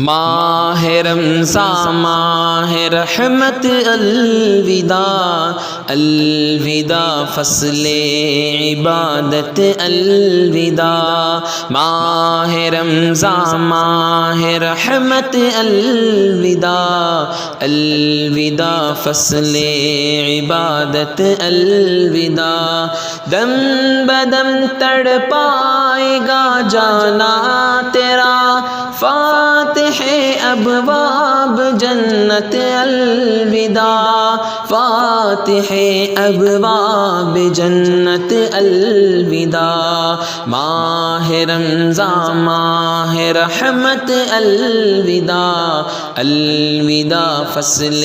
ماہ رمضان ماہ رحمت الوداع، الوداع فصل عبادت الوداع، ماہ رمضان ماہ رحمت الوداع، الوداع فصل عبادت الوداع، دم بدم تڑپائے گا جانا تیرا، فاتح ابواب جنت الوداع، فاتح ابواب جنت الوداع، ماہ رمضان ماہ رحمت الوداع، الوداع فصل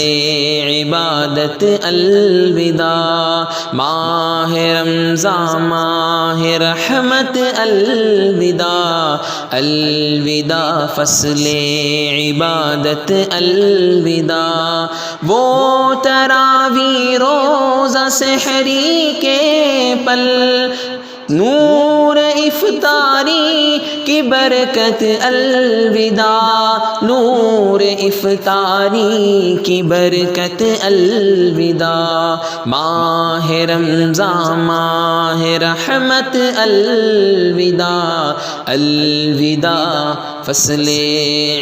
عبادت الوداع، ماہ رمضان ماہ رحمت الوداع، الوداع فصل عبادت الوداع، وہ تراویح روزہ سحری کے پل، نور افطاری کی برکت الوداع، نور افطاری کی برکت الوداع، ماہ رمضان ماہ رحمت الوداع، الوداع فصل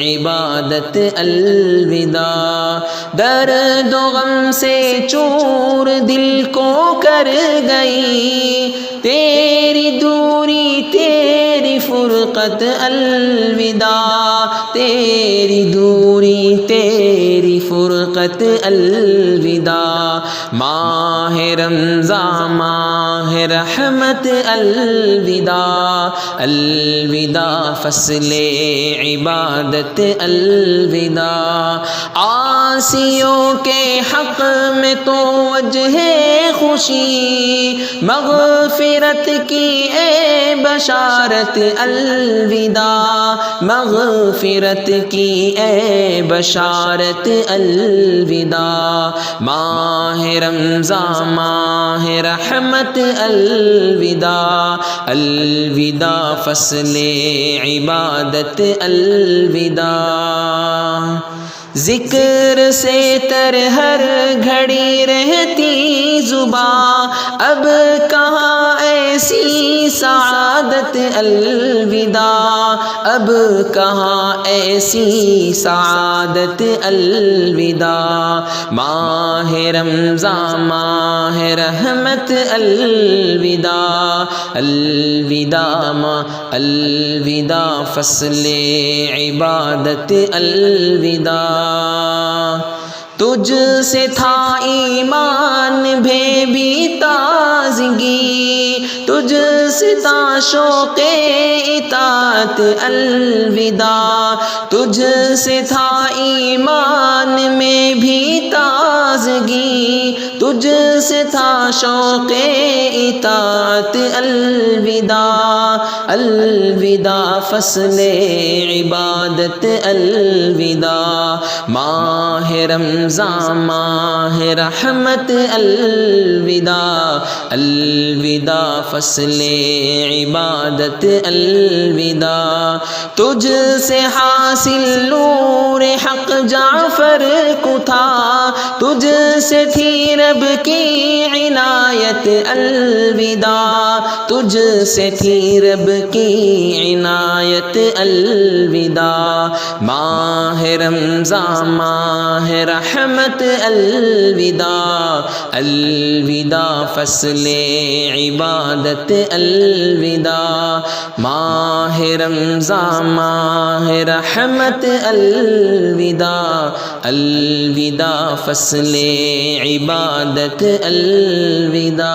عبادت الوداع، درد و غم سے چور دل کو کر گئی، تیری دوری تیری فرقت الوداع، تیری دوری تیری فرقت الوداع، ماہ رمضان ماہ رحمت الوداع، الوداع فصل عبادت الوداع، عاصیوں کے حق میں تو وجہ خوشی، مغفرت کی اے بشارت الوداع، مغفرت کی اے بشارت الوداع، ماہ رمضان ماہ رحمت الوداع، الوداع فصل عبادت الوداع، ذکر سے تر ہر گھڑی رہتی زباں، اب کہاں ایسی سعادت الوداع، اب کہاں ایسی سعادت الوداع، ماہ رمضان ماہ رحمت الوداع، الوداع الوداع فصل عبادت الوداع، تجھ سے تھا ایمان بھی تازگی، تجھ سے تھا شوق اطاعت الوداع، تجھ سے تھا ایمان میں بھی تازگی، تجھ سے تھا شوق اطاعت الوداع، الوداع فصل عبادت الوداع، ماہ رمضان ماہ رحمت الوداع، الوداع فصل عبادت الوداع، تجھ سے حاصل نور حق جعفر کو تھا، تجھ سے تھی رب کی عنایت الوداع، تجھ سے تھی رب کی عنایت الوداع، ماہ رمضان ماہ رحمت الوداع، الوداع فصل عبادت الوداع، ماہ رمضان ماہ رحمت الوداع، الوداع فصل عبادت الوداع۔